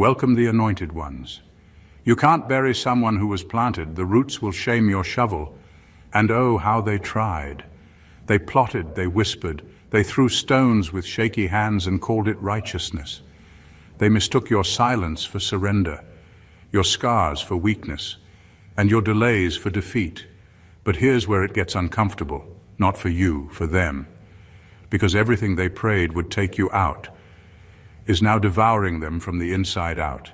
Welcome the anointed ones. You can't bury someone who was planted, the roots will shame your shovel. And oh, how they tried. They plotted, they whispered, they threw stones with shaky hands and called it righteousness. They mistook your silence for surrender, your scars for weakness, and your delays for defeat. But here's where it gets uncomfortable, not for you, for them. Because everything they prayed would take you out is now devouring them from the inside out.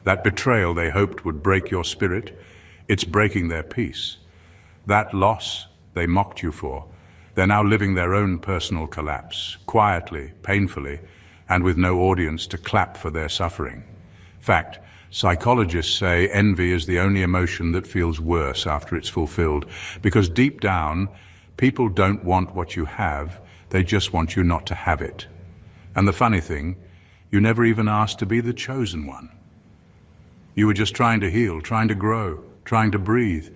That betrayal they hoped would break your spirit, it's breaking their peace. That loss they mocked you for, they're now living their own personal collapse, quietly, painfully, and with no audience to clap for their suffering. Fact, psychologists say envy is the only emotion that feels worse after it's fulfilled, because deep down, people don't want what you have, they just want you not to have it. And the funny thing, you never even asked to be the chosen one. You were just trying to heal, trying to grow, trying to breathe.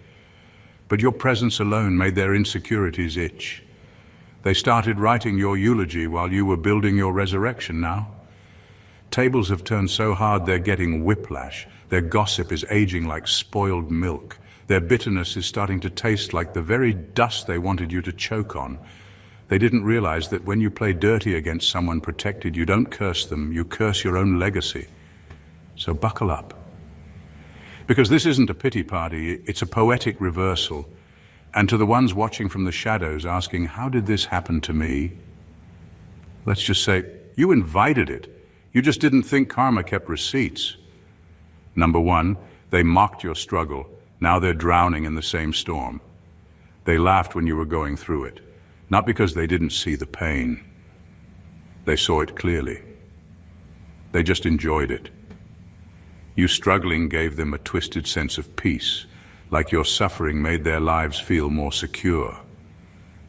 But your presence alone made their insecurities itch. They started writing your eulogy while you were building your resurrection now. Tables have turned so hard they're getting whiplash. Their gossip is aging like spoiled milk. Their bitterness is starting to taste like the very dust they wanted you to choke on. They didn't realize that when you play dirty against someone protected, you don't curse them, you curse your own legacy. So buckle up. Because this isn't a pity party, it's a poetic reversal. And to the ones watching from the shadows asking, how did this happen to me? Let's just say, you invited it. You just didn't think karma kept receipts. Number one, they mocked your struggle. Now they're drowning in the same storm. They laughed when you were going through it. Not because they didn't see the pain. They saw it clearly. They just enjoyed it. You struggling gave them a twisted sense of peace, like your suffering made their lives feel more secure.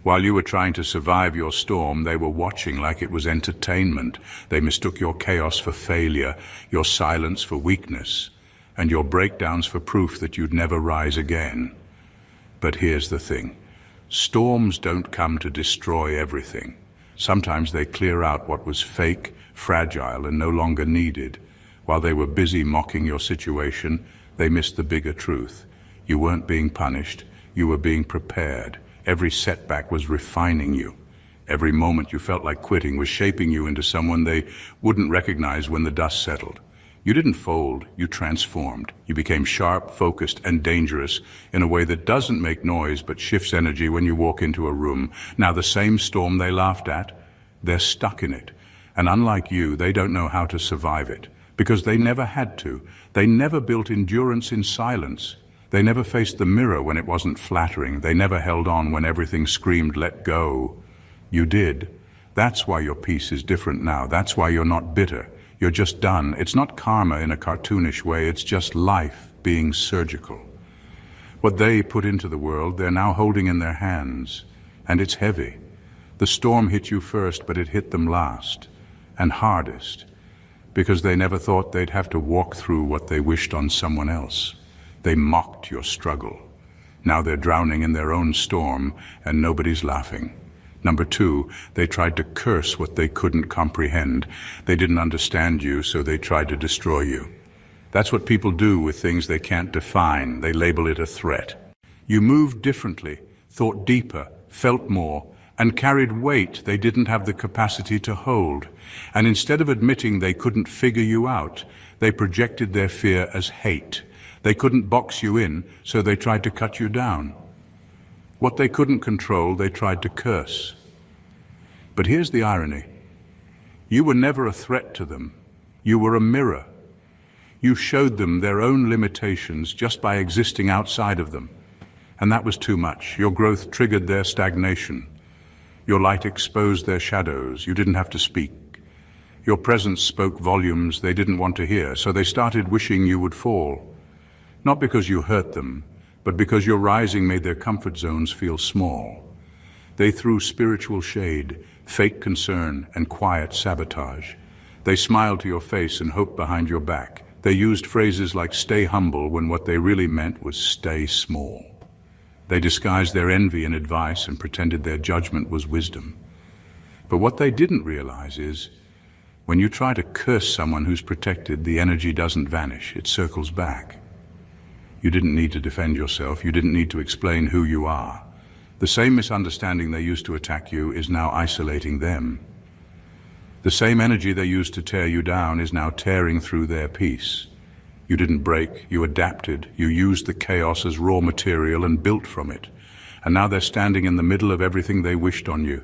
While you were trying to survive your storm, they were watching like it was entertainment. They mistook your chaos for failure, your silence for weakness, and your breakdowns for proof that you'd never rise again. But here's the thing. Storms don't come to destroy everything. Sometimes they clear out what was fake, fragile, and no longer needed. While they were busy mocking your situation, they missed the bigger truth. You weren't being punished, you were being prepared. Every setback was refining you. Every moment you felt like quitting was shaping you into someone they wouldn't recognize when the dust settled. You didn't fold, you transformed. You became sharp, focused, and dangerous in a way that doesn't make noise but shifts energy when you walk into a room. Now the same storm they laughed at, they're stuck in it. And unlike you, they don't know how to survive it. Because they never had to. They never built endurance in silence. They never faced the mirror when it wasn't flattering. They never held on when everything screamed, let go. You did. That's why your peace is different now. That's why you're not bitter. You're just done. It's not karma in a cartoonish way. It's just life being surgical. What they put into the world, they're now holding in their hands. And it's heavy. The storm hit you first, but it hit them last. And hardest. Because they never thought they'd have to walk through what they wished on someone else. They mocked your struggle. Now they're drowning in their own storm, and nobody's laughing. Number two, they tried to curse what they couldn't comprehend. They didn't understand you, so they tried to destroy you. That's what people do with things they can't define. They label it a threat. You moved differently, thought deeper, felt more, and carried weight they didn't have the capacity to hold. And instead of admitting they couldn't figure you out, they projected their fear as hate. They couldn't box you in, so they tried to cut you down. What they couldn't control, they tried to curse. But here's the irony. You were never a threat to them. You were a mirror. You showed them their own limitations just by existing outside of them. And that was too much. Your growth triggered their stagnation. Your light exposed their shadows. You didn't have to speak. Your presence spoke volumes they didn't want to hear, so they started wishing you would fall. Not because you hurt them, but because your rising made their comfort zones feel small. They threw spiritual shade, fake concern, and quiet sabotage. They smiled to your face and hoped behind your back. They used phrases like stay humble when what they really meant was stay small. They disguised their envy in advice and pretended their judgment was wisdom. But what they didn't realize is, When you try to curse someone who's protected, the energy doesn't vanish, it circles back. You didn't need to defend yourself, you didn't need to explain who you are. The same misunderstanding they used to attack you is now isolating them. The same energy they used to tear you down is now tearing through their peace. You didn't break, you adapted, you used the chaos as raw material and built from it. And now they're standing in the middle of everything they wished on you,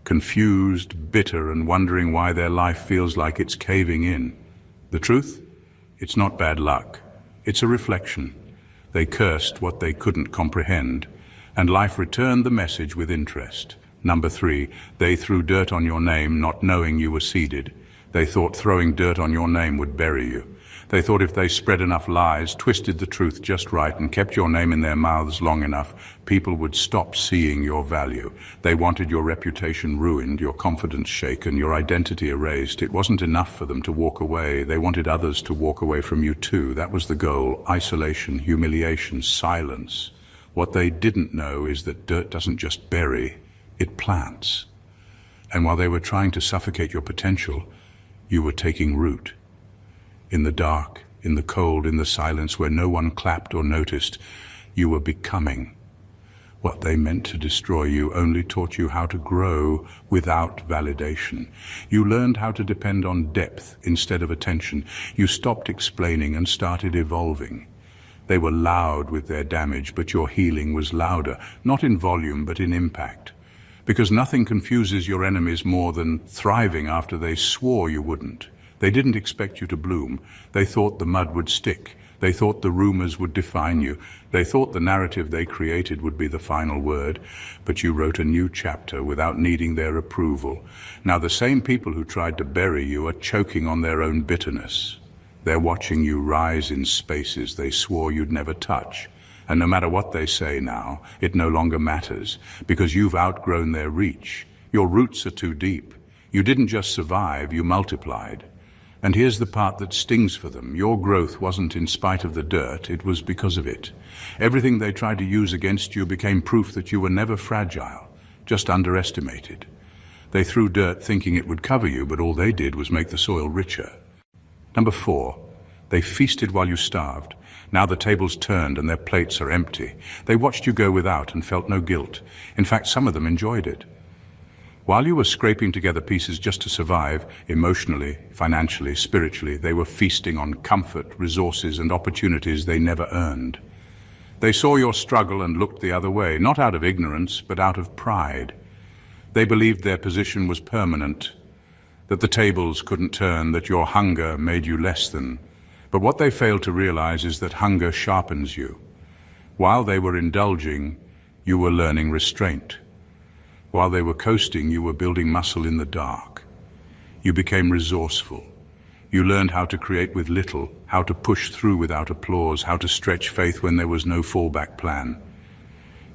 confused, bitter, and wondering why their life feels like it's caving in. The truth? It's not bad luck. It's a reflection. They cursed what they couldn't comprehend, and life returned the message with interest. Number 3, they threw dirt on your name, not knowing you were seeded. They thought throwing dirt on your name would bury you. They thought if they spread enough lies, twisted the truth just right, and kept your name in their mouths long enough, people would stop seeing your value. They wanted your reputation ruined, your confidence shaken, your identity erased. It wasn't enough for them to walk away. They wanted others to walk away from you too. That was the goal. Isolation, humiliation, silence. What they didn't know is that dirt doesn't just bury, it plants. And while they were trying to suffocate your potential, you were taking root. In the dark, in the cold, in the silence where no one clapped or noticed, you were becoming. What they meant to destroy you only taught you how to grow without validation. You learned how to depend on depth instead of attention. You stopped explaining and started evolving. They were loud with their damage, but your healing was louder, not in volume but in impact. Because nothing confuses your enemies more than thriving after they swore you wouldn't. They didn't expect you to bloom. They thought the mud would stick. They thought the rumors would define you. They thought the narrative they created would be the final word. But you wrote a new chapter without needing their approval. Now the same people who tried to bury you are choking on their own bitterness. They're watching you rise in spaces they swore you'd never touch. And no matter what they say now, it no longer matters, because you've outgrown their reach. Your roots are too deep. You didn't just survive, you multiplied. And here's the part that stings for them. Your growth wasn't in spite of the dirt, it was because of it. Everything they tried to use against you became proof that you were never fragile, just underestimated. They threw dirt thinking it would cover you, but all they did was make the soil richer. Number 4, they feasted while you starved. Now the tables turned and their plates are empty. They watched you go without and felt no guilt. In fact, some of them enjoyed it. While you were scraping together pieces just to survive, emotionally, financially, spiritually, they were feasting on comfort, resources, and opportunities they never earned. They saw your struggle and looked the other way, not out of ignorance, but out of pride. They believed their position was permanent, that the tables couldn't turn, that your hunger made you less than. But what they failed to realize is that hunger sharpens you. While they were indulging, you were learning restraint. While they were coasting, you were building muscle in the dark. You became resourceful. You learned how to create with little, how to push through without applause, how to stretch faith when there was no fallback plan.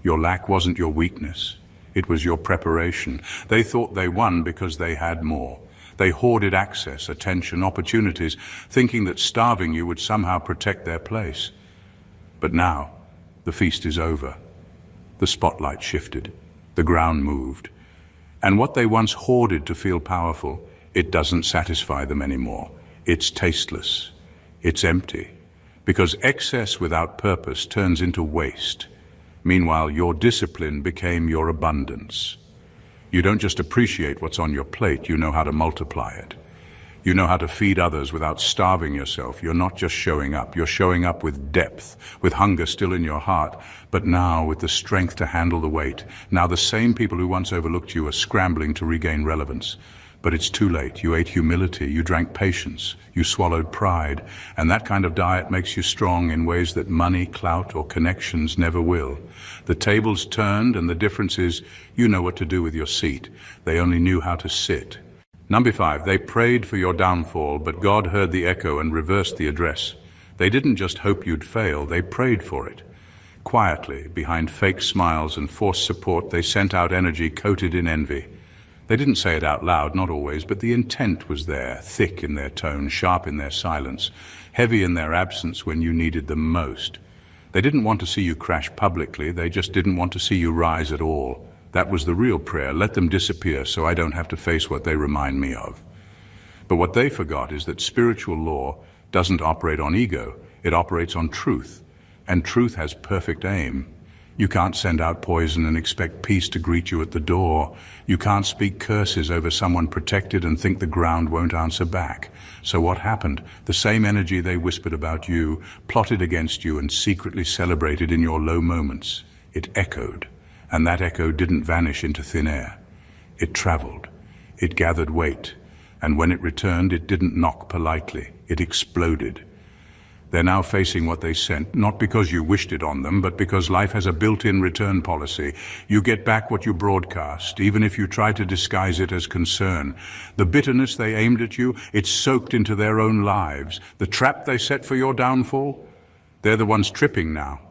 Your lack wasn't your weakness. It was your preparation. They thought they won because they had more. They hoarded access, attention, opportunities, thinking that starving you would somehow protect their place. But now, the feast is over. The spotlight shifted. The ground moved. And what they once hoarded to feel powerful, it doesn't satisfy them anymore. It's tasteless. It's empty. Because excess without purpose turns into waste. Meanwhile, your discipline became your abundance. You don't just appreciate what's on your plate, you know how to multiply it. You know how to feed others without starving yourself. You're not just showing up, you're showing up with depth, with hunger still in your heart, but now with the strength to handle the weight. Now the same people who once overlooked you are scrambling to regain relevance. But it's too late. You ate humility, you drank patience, you swallowed pride, and that kind of diet makes you strong in ways that money, clout, or connections never will. The tables turned, and the difference is you know what to do with your seat. They only knew how to sit. Number 5, they prayed for your downfall, but God heard the echo and reversed the address. They didn't just hope you'd fail, they prayed for it. Quietly, behind fake smiles and forced support, they sent out energy coated in envy. They didn't say it out loud, not always, but the intent was there, thick in their tone, sharp in their silence, heavy in their absence when you needed them most. They didn't want to see you crash publicly, they just didn't want to see you rise at all. That was the real prayer. Let them disappear so I don't have to face what they remind me of. But what they forgot is that spiritual law doesn't operate on ego, it operates on truth. And truth has perfect aim. You can't send out poison and expect peace to greet you at the door. You can't speak curses over someone protected and think the ground won't answer back. So what happened? The same energy they whispered about you, plotted against you and secretly celebrated in your low moments. It echoed, and that echo didn't vanish into thin air. It traveled. It gathered weight. And when it returned, it didn't knock politely. It exploded. They're now facing what they sent, not because you wished it on them, but because life has a built-in return policy. You get back what you broadcast, even if you try to disguise it as concern. The bitterness they aimed at you, it's soaked into their own lives. The trap they set for your downfall, they're the ones tripping now.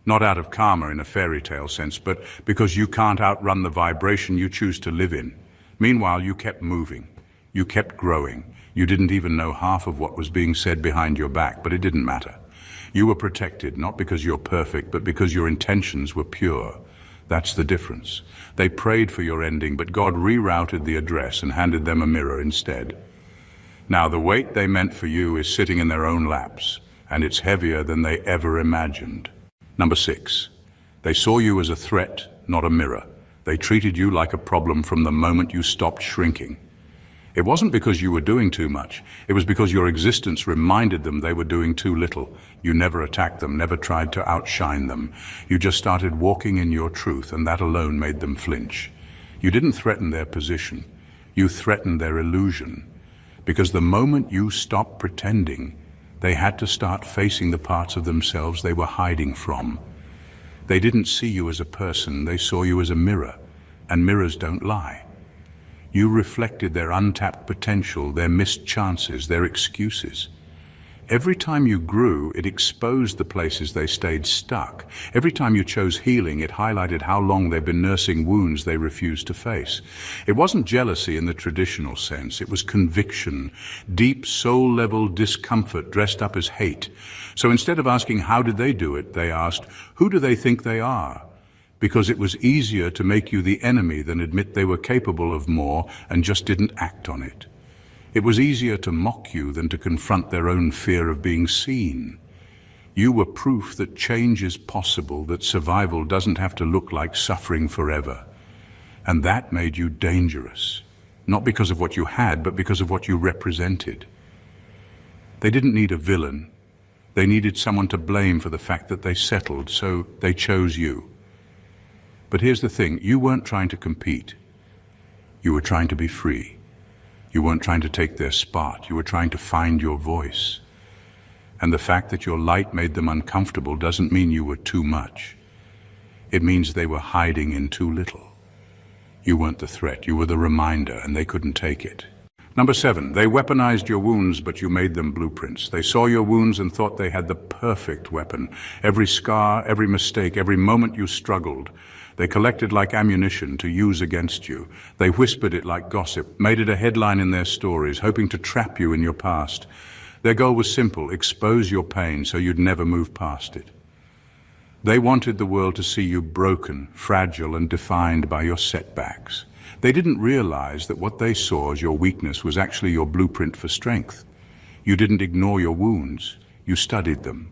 Not out of karma in a fairy tale sense, but because you can't outrun the vibration you choose to live in. Meanwhile, you kept moving. You kept growing. You didn't even know half of what was being said behind your back, but it didn't matter. You were protected, not because you're perfect, but because your intentions were pure. That's the difference. They prayed for your ending, but God rerouted the address and handed them a mirror instead. Now, the weight they meant for you is sitting in their own laps, and it's heavier than they ever imagined. Number 6, they saw you as a threat, not a mirror. They treated you like a problem from the moment you stopped shrinking. It wasn't because you were doing too much. It was because your existence reminded them they were doing too little. You never attacked them, never tried to outshine them. You just started walking in your truth, and that alone made them flinch. You didn't threaten their position. You threatened their illusion. Because the moment you stopped pretending, they had to start facing the parts of themselves they were hiding from. They didn't see you as a person, they saw you as a mirror, and mirrors don't lie. You reflected their untapped potential, their missed chances, their excuses. Every time you grew, it exposed the places they stayed stuck. Every time you chose healing, it highlighted how long they've been nursing wounds they refused to face. It wasn't jealousy in the traditional sense, it was conviction, deep soul-level discomfort dressed up as hate. So instead of asking how did they do it, they asked, who do they think they are? Because it was easier to make you the enemy than admit they were capable of more and just didn't act on it. It was easier to mock you than to confront their own fear of being seen. You were proof that change is possible, that survival doesn't have to look like suffering forever. And that made you dangerous, not because of what you had, but because of what you represented. They didn't need a villain. They needed someone to blame for the fact that they settled, so they chose you. But here's the thing, you weren't trying to compete. You were trying to be free. You weren't trying to take their spot. You were trying to find your voice. And the fact that your light made them uncomfortable doesn't mean you were too much. It means they were hiding in too little. You weren't the threat, you were the reminder, and they couldn't take it. Number 7, they weaponized your wounds, but you made them blueprints. They saw your wounds and thought they had the perfect weapon. Every scar, every mistake, every moment you struggled, they collected like ammunition to use against you. They whispered it like gossip, made it a headline in their stories, hoping to trap you in your past. Their goal was simple, expose your pain so you'd never move past it. They wanted the world to see you broken, fragile, and defined by your setbacks. They didn't realize that what they saw as your weakness was actually your blueprint for strength. You didn't ignore your wounds. You studied them.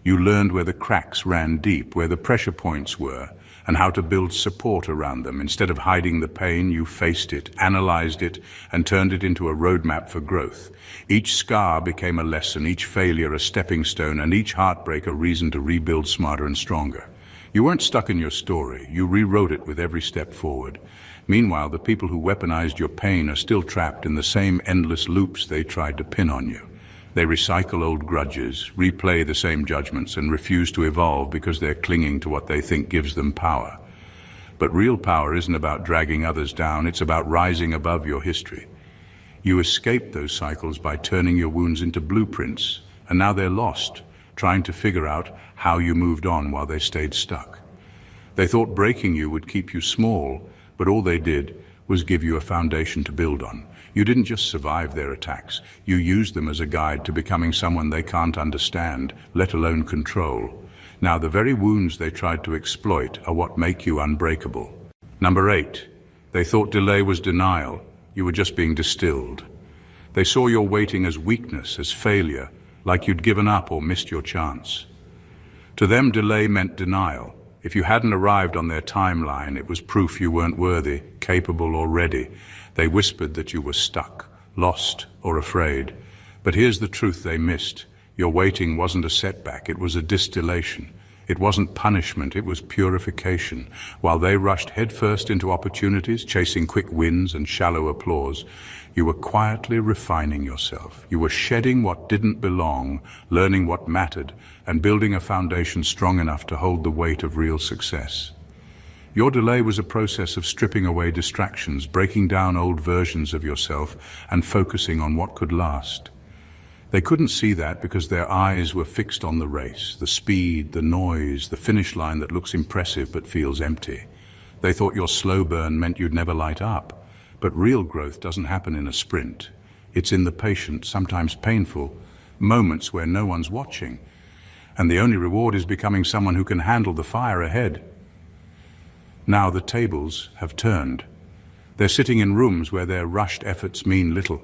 You learned where the cracks ran deep, where the pressure points were, and how to build support around them. Instead of hiding the pain, you faced it, analyzed it, and turned it into a roadmap for growth. Each scar became a lesson, each failure a stepping stone, and each heartbreak a reason to rebuild smarter and stronger. You weren't stuck in your story, you rewrote it with every step forward. Meanwhile, the people who weaponized your pain are still trapped in the same endless loops they tried to pin on you. They recycle old grudges, replay the same judgments, and refuse to evolve because they're clinging to what they think gives them power. But real power isn't about dragging others down, it's about rising above your history. You escaped those cycles by turning your wounds into blueprints, and now they're lost, trying to figure out how you moved on while they stayed stuck. They thought breaking you would keep you small, but all they did was give you a foundation to build on. You didn't just survive their attacks, you used them as a guide to becoming someone they can't understand, let alone control. Now the very wounds they tried to exploit are what make you unbreakable. Number 8, they thought delay was denial. You were just being distilled. They saw your waiting as weakness, as failure, like you'd given up or missed your chance. To them, delay meant denial. If you hadn't arrived on their timeline, it was proof you weren't worthy, capable, or ready. They whispered that you were stuck, lost, or afraid. But here's the truth they missed. Your waiting wasn't a setback, it was a distillation. It wasn't punishment, it was purification. While they rushed headfirst into opportunities, chasing quick wins and shallow applause, you were quietly refining yourself. You were shedding what didn't belong, learning what mattered, and building a foundation strong enough to hold the weight of real success. Your delay was a process of stripping away distractions, breaking down old versions of yourself, and focusing on what could last. They couldn't see that because their eyes were fixed on the race, the speed, the noise, the finish line that looks impressive but feels empty. They thought your slow burn meant you'd never light up. But real growth doesn't happen in a sprint. It's in the patient, sometimes painful, moments where no one's watching. And the only reward is becoming someone who can handle the fire ahead. Now the tables have turned. They're sitting in rooms where their rushed efforts mean little,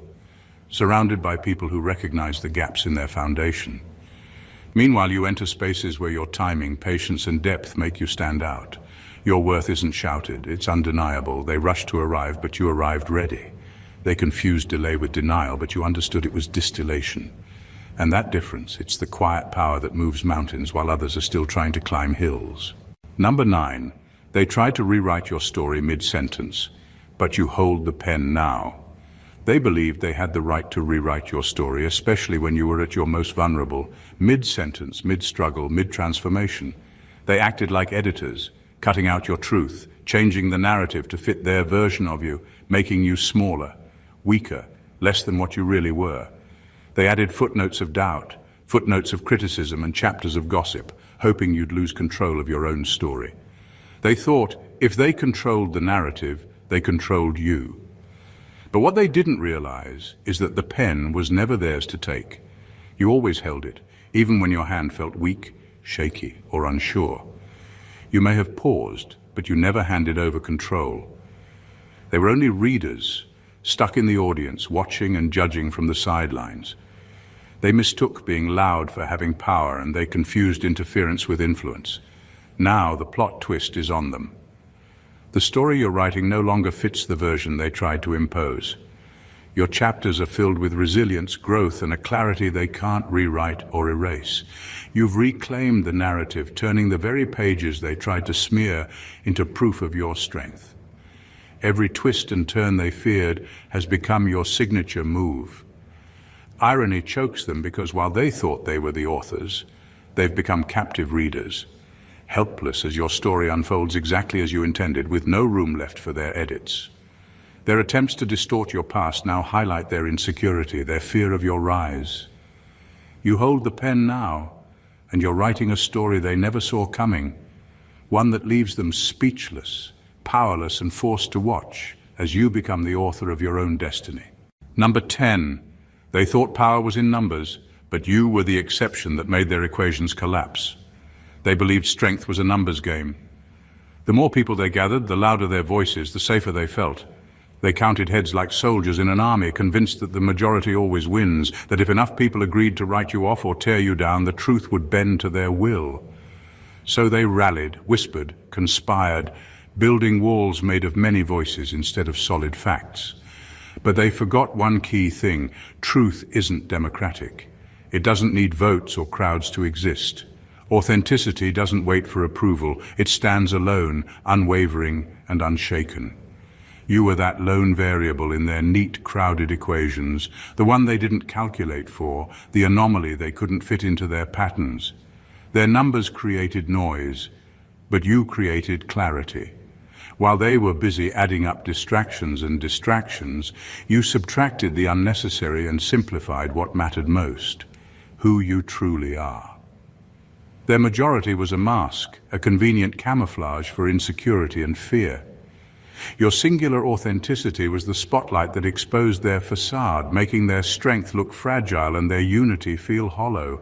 surrounded by people who recognize the gaps in their foundation. Meanwhile, you enter spaces where your timing, patience, and depth make you stand out. Your worth isn't shouted, it's undeniable. They rushed to arrive, but you arrived ready. They confused delay with denial, but you understood it was distillation. And that difference, it's the quiet power that moves mountains while others are still trying to climb hills. Number 9, they tried to rewrite your story mid-sentence, but you hold the pen now. They believed they had the right to rewrite your story, especially when you were at your most vulnerable, mid-sentence, mid-struggle, mid-transformation. They acted like editors, cutting out your truth, changing the narrative to fit their version of you, making you smaller, weaker, less than what you really were. They added footnotes of doubt, footnotes of criticism, and chapters of gossip, hoping you'd lose control of your own story. They thought if they controlled the narrative, they controlled you. But what they didn't realize is that the pen was never theirs to take. You always held it, even when your hand felt weak, shaky, or unsure. You may have paused, but you never handed over control. They were only readers, stuck in the audience, watching and judging from the sidelines. They mistook being loud for having power, and they confused interference with influence. Now the plot twist is on them. The story you're writing no longer fits the version they tried to impose. Your chapters are filled with resilience, growth, and a clarity they can't rewrite or erase. You've reclaimed the narrative, turning the very pages they tried to smear into proof of your strength. Every twist and turn they feared has become your signature move. Irony chokes them because while they thought they were the authors, they've become captive readers, helpless as your story unfolds exactly as you intended, with no room left for their edits. Their attempts to distort your past now highlight their insecurity, their fear of your rise. You hold the pen now, and you're writing a story they never saw coming, one that leaves them speechless, powerless, and forced to watch as you become the author of your own destiny. Number 10, they thought power was in numbers, but you were the exception that made their equations collapse. They believed strength was a numbers game. The more people they gathered, the louder their voices, the safer they felt. They counted heads like soldiers in an army, convinced that the majority always wins, that if enough people agreed to write you off or tear you down, the truth would bend to their will. So they rallied, whispered, conspired, building walls made of many voices instead of solid facts. But they forgot one key thing: truth isn't democratic. It doesn't need votes or crowds to exist. Authenticity doesn't wait for approval. It stands alone, unwavering and unshaken. You were that lone variable in their neat, crowded equations, the one they didn't calculate for, the anomaly they couldn't fit into their patterns. Their numbers created noise, but you created clarity. While they were busy adding up distractions and distractions, you subtracted the unnecessary and simplified what mattered most: who you truly are. Their majority was a mask, a convenient camouflage for insecurity and fear. Your singular authenticity was the spotlight that exposed their facade, making their strength look fragile and their unity feel hollow.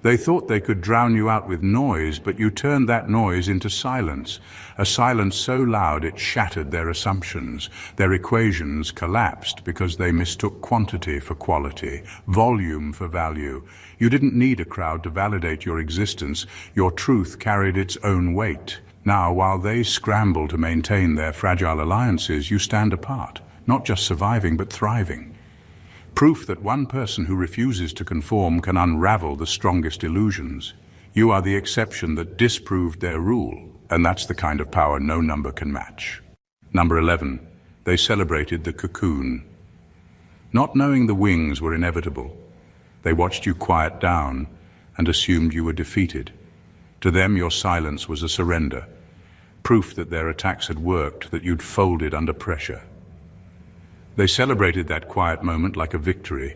They thought they could drown you out with noise, but you turned that noise into silence, a silence so loud it shattered their assumptions. Their equations collapsed because they mistook quantity for quality, volume for value. You didn't need a crowd to validate your existence. Your truth carried its own weight. Now, while they scramble to maintain their fragile alliances, you stand apart, not just surviving but thriving. Proof that one person who refuses to conform can unravel the strongest illusions. You are the exception that disproved their rule, and that's the kind of power no number can match. Number 11. They celebrated the cocoon. Not knowing the wings were inevitable, they watched you quiet down and assumed you were defeated. To them, your silence was a surrender, proof that their attacks had worked, that you'd folded under pressure. They celebrated that quiet moment like a victory,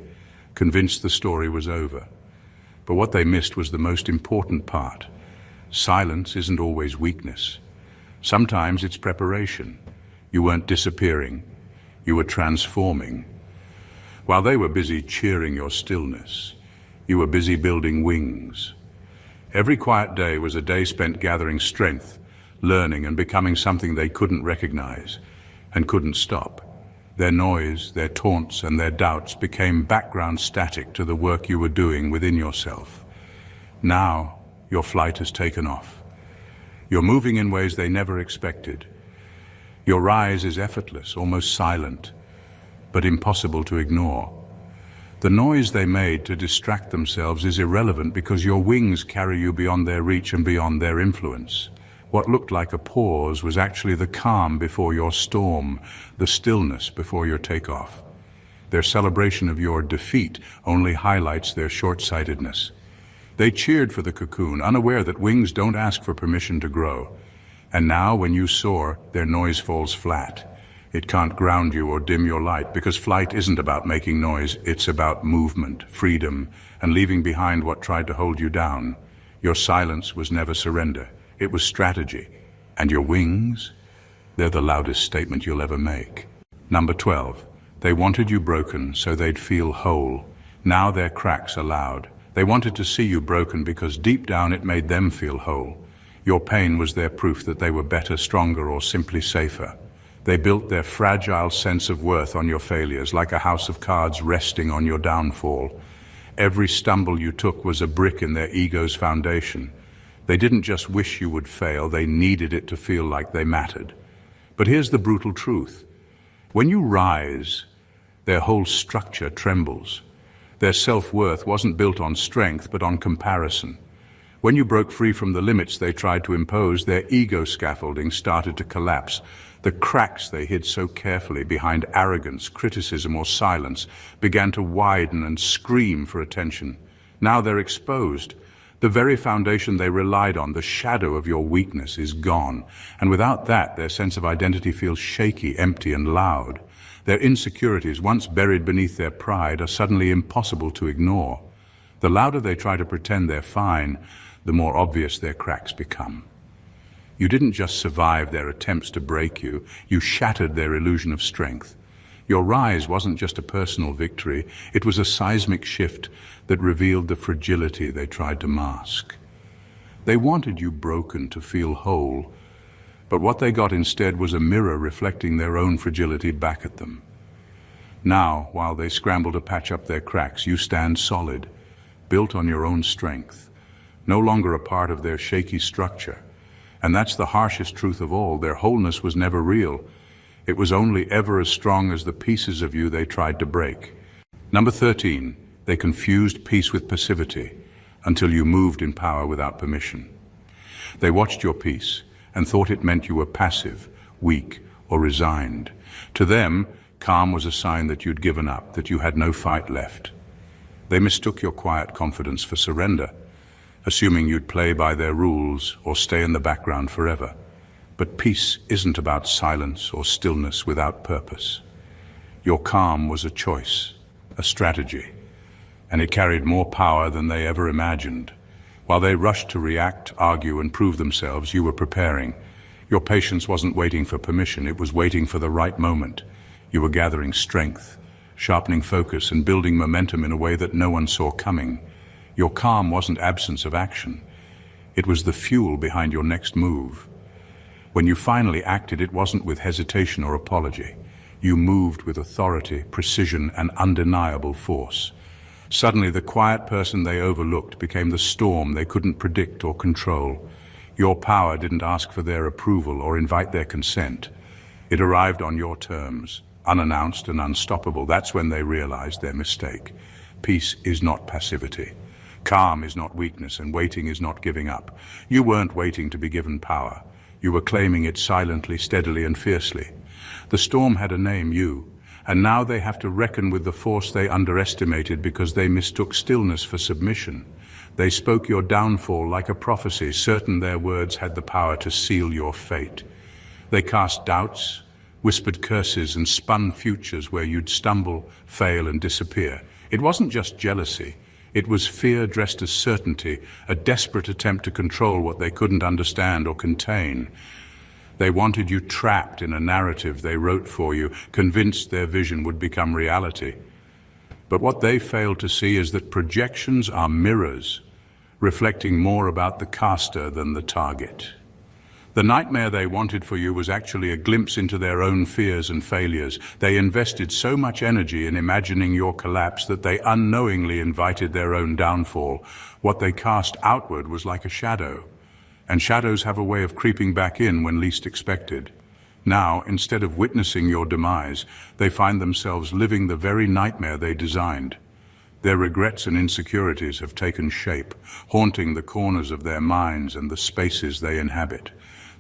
convinced the story was over. But what they missed was the most important part. Silence isn't always weakness. Sometimes it's preparation. You weren't disappearing. You were transforming. While they were busy cheering your stillness, you were busy building wings. Every quiet day was a day spent gathering strength, learning and becoming something they couldn't recognize and couldn't stop. Their noise, their taunts, and their doubts became background static to the work you were doing within yourself. Now, your flight has taken off. You're moving in ways they never expected. Your rise is effortless, almost silent, but impossible to ignore. The noise they made to distract themselves is irrelevant because your wings carry you beyond their reach and beyond their influence. What looked like a pause was actually the calm before your storm, the stillness before your takeoff. Their celebration of your defeat only highlights their short-sightedness. They cheered for the cocoon, unaware that wings don't ask for permission to grow. And now, when you soar, their noise falls flat. It can't ground you or dim your light, because flight isn't about making noise, it's about movement, freedom, and leaving behind what tried to hold you down. Your silence was never surrender. It was strategy. And your wings? They're the loudest statement you'll ever make. Number 12. They wanted you broken so they'd feel whole. Now their cracks are loud. They wanted to see you broken because deep down it made them feel whole. Your pain was their proof that they were better, stronger, or simply safer. They built their fragile sense of worth on your failures, like a house of cards resting on your downfall. Every stumble you took was a brick in their ego's foundation. They didn't just wish you would fail, they needed it to feel like they mattered. But here's the brutal truth. When you rise, their whole structure trembles. Their self-worth wasn't built on strength, but on comparison. When you broke free from the limits they tried to impose, their ego scaffolding started to collapse. The cracks they hid so carefully behind arrogance, criticism, or silence began to widen and scream for attention. Now they're exposed. The very foundation they relied on, the shadow of your weakness, is gone. And without that, their sense of identity feels shaky, empty, and loud. Their insecurities, once buried beneath their pride, are suddenly impossible to ignore. The louder they try to pretend they're fine, the more obvious their cracks become. You didn't just survive their attempts to break you, you shattered their illusion of strength. Your rise wasn't just a personal victory, it was a seismic shift that revealed the fragility they tried to mask. They wanted you broken to feel whole, but what they got instead was a mirror reflecting their own fragility back at them. Now, while they scramble to patch up their cracks, you stand solid, built on your own strength, no longer a part of their shaky structure. And that's the harshest truth of all, their wholeness was never real. It was only ever as strong as the pieces of you they tried to break. Number 13, they confused peace with passivity until you moved in power without permission. They watched your peace and thought it meant you were passive, weak, or resigned. To them, calm was a sign that you'd given up, that you had no fight left. They mistook your quiet confidence for surrender, assuming you'd play by their rules or stay in the background forever. But peace isn't about silence or stillness without purpose. Your calm was a choice, a strategy, and it carried more power than they ever imagined. While they rushed to react, argue, and prove themselves, you were preparing. Your patience wasn't waiting for permission, it was waiting for the right moment. You were gathering strength, sharpening focus, and building momentum in a way that no one saw coming. Your calm wasn't absence of action. It was the fuel behind your next move. When you finally acted, it wasn't with hesitation or apology. You moved with authority, precision, and undeniable force. Suddenly, the quiet person they overlooked became the storm they couldn't predict or control. Your power didn't ask for their approval or invite their consent. It arrived on your terms, unannounced and unstoppable. That's when they realized their mistake. Peace is not passivity. Calm is not weakness, and waiting is not giving up. You weren't waiting to be given power. You were claiming it silently, steadily, and fiercely. The storm had a name, you, and now they have to reckon with the force they underestimated because they mistook stillness for submission. They spoke your downfall like a prophecy, certain their words had the power to seal your fate. They cast doubts, whispered curses, and spun futures where you'd stumble, fail, and disappear. It wasn't just jealousy. It was fear dressed as certainty, a desperate attempt to control what they couldn't understand or contain. They wanted you trapped in a narrative they wrote for you, convinced their vision would become reality. But what they failed to see is that projections are mirrors, reflecting more about the caster than the target. The nightmare they wanted for you was actually a glimpse into their own fears and failures. They invested so much energy in imagining your collapse that they unknowingly invited their own downfall. What they cast outward was like a shadow, and shadows have a way of creeping back in when least expected. Now, instead of witnessing your demise, they find themselves living the very nightmare they designed. Their regrets and insecurities have taken shape, haunting the corners of their minds and the spaces they inhabit.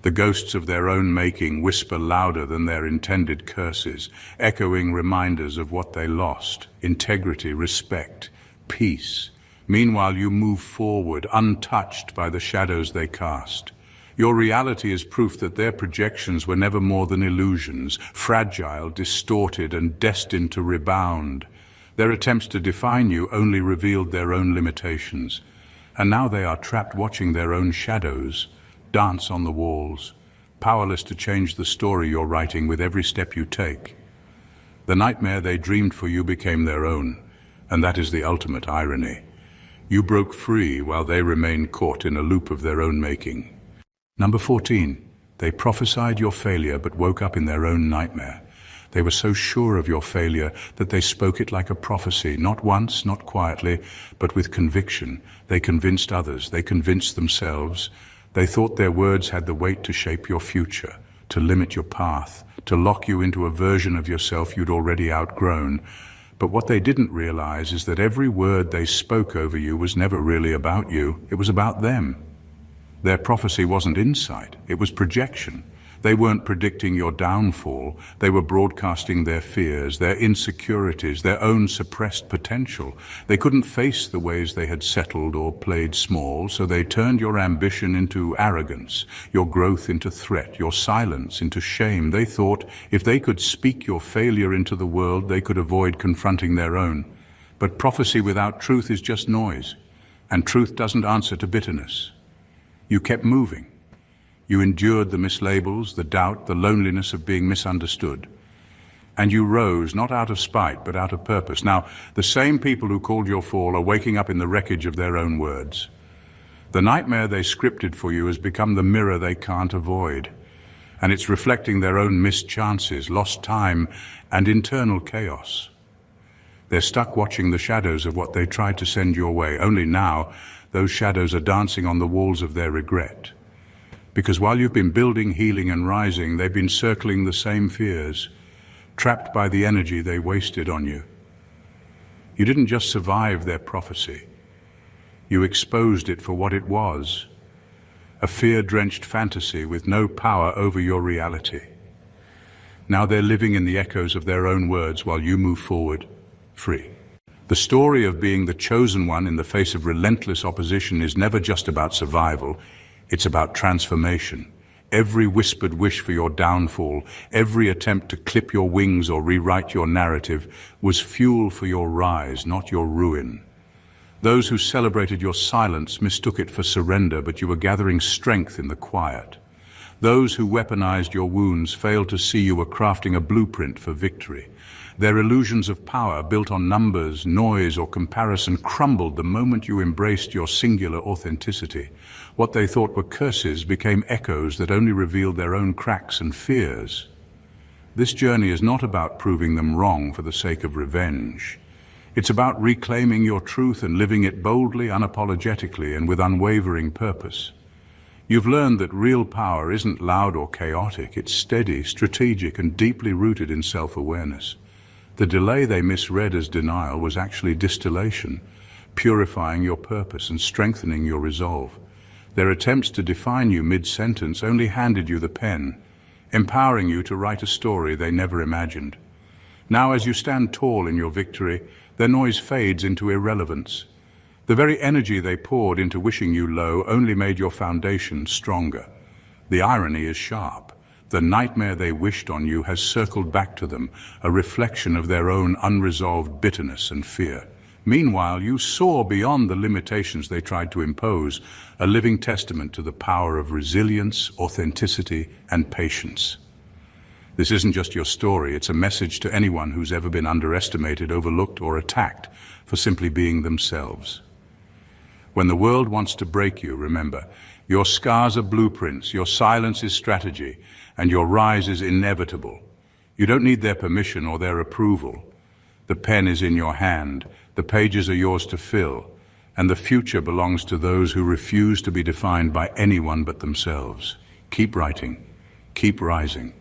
The ghosts of their own making whisper louder than their intended curses, echoing reminders of what they lost: integrity, respect, peace. Meanwhile, you move forward, untouched by the shadows they cast. Your reality is proof that their projections were never more than illusions, fragile, distorted, and destined to rebound. Their attempts to define you only revealed their own limitations. And now they are trapped watching their own shadows dance on the walls, powerless to change the story you're writing with every step you take. The nightmare they dreamed for you became their own, and that is the ultimate irony. You broke free while they remained caught in a loop of their own making. Number 14. They prophesied your failure but woke up in their own nightmare. They were so sure of your failure that they spoke it like a prophecy, not once, not quietly, but with conviction. They convinced others, they convinced themselves. They thought their words had the weight to shape your future, to limit your path, to lock you into a version of yourself you'd already outgrown. But what they didn't realize is that every word they spoke over you was never really about you. It was about them. Their prophecy wasn't insight, it was projection. They weren't predicting your downfall. They were broadcasting their fears, their insecurities, their own suppressed potential. They couldn't face the ways they had settled or played small, so they turned your ambition into arrogance, your growth into threat, your silence into shame. They thought if they could speak your failure into the world, they could avoid confronting their own. But prophecy without truth is just noise, and truth doesn't answer to bitterness. You kept moving. You endured the mislabels, the doubt, the loneliness of being misunderstood. And you rose, not out of spite, but out of purpose. Now, the same people who called your fall are waking up in the wreckage of their own words. The nightmare they scripted for you has become the mirror they can't avoid. And it's reflecting their own missed chances, lost time, and internal chaos. They're stuck watching the shadows of what they tried to send your way. Only now, those shadows are dancing on the walls of their regret. Because while you've been building, healing, and rising, they've been circling the same fears, trapped by the energy they wasted on you. You didn't just survive their prophecy. You exposed it for what it was, a fear-drenched fantasy with no power over your reality. Now they're living in the echoes of their own words while you move forward, free. The story of being the chosen one in the face of relentless opposition is never just about survival. It's about transformation. Every whispered wish for your downfall, every attempt to clip your wings or rewrite your narrative was fuel for your rise, not your ruin. Those who celebrated your silence mistook it for surrender, but you were gathering strength in the quiet. Those who weaponized your wounds failed to see you were crafting a blueprint for victory. Their illusions of power, built on numbers, noise, or comparison, crumbled the moment you embraced your singular authenticity. What they thought were curses became echoes that only revealed their own cracks and fears. This journey is not about proving them wrong for the sake of revenge. It's about reclaiming your truth and living it boldly, unapologetically, and with unwavering purpose. You've learned that real power isn't loud or chaotic. It's steady, strategic, and deeply rooted in self-awareness. The delay they misread as denial was actually distillation, purifying your purpose and strengthening your resolve. Their attempts to define you mid-sentence only handed you the pen, empowering you to write a story they never imagined. Now, as you stand tall in your victory, their noise fades into irrelevance. The very energy they poured into wishing you low only made your foundation stronger. The irony is sharp. The nightmare they wished on you has circled back to them, a reflection of their own unresolved bitterness and fear. Meanwhile, you soar beyond the limitations they tried to impose, a living testament to the power of resilience, authenticity, and patience. This isn't just your story, it's a message to anyone who's ever been underestimated, overlooked, or attacked for simply being themselves. When the world wants to break you, remember, your scars are blueprints, your silence is strategy, and your rise is inevitable. You don't need their permission or their approval. The pen is in your hand, the pages are yours to fill, and the future belongs to those who refuse to be defined by anyone but themselves. Keep writing, keep rising.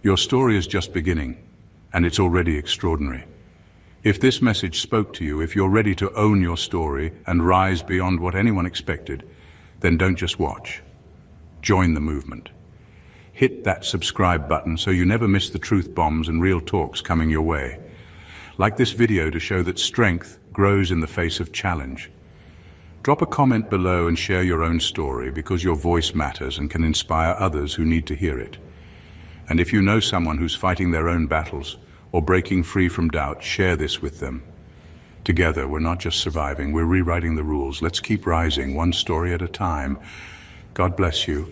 Your story is just beginning, and it's already extraordinary. If this message spoke to you, if you're ready to own your story and rise beyond what anyone expected, then don't just watch. Join the movement. Hit that subscribe button so you never miss the truth bombs and real talks coming your way. Like this video to show that strength grows in the face of challenge. Drop a comment below and share your own story, because your voice matters and can inspire others who need to hear it. And if you know someone who's fighting their own battles or breaking free from doubt, share this with them. Together, we're not just surviving, we're rewriting the rules. Let's keep rising, one story at a time. God bless you.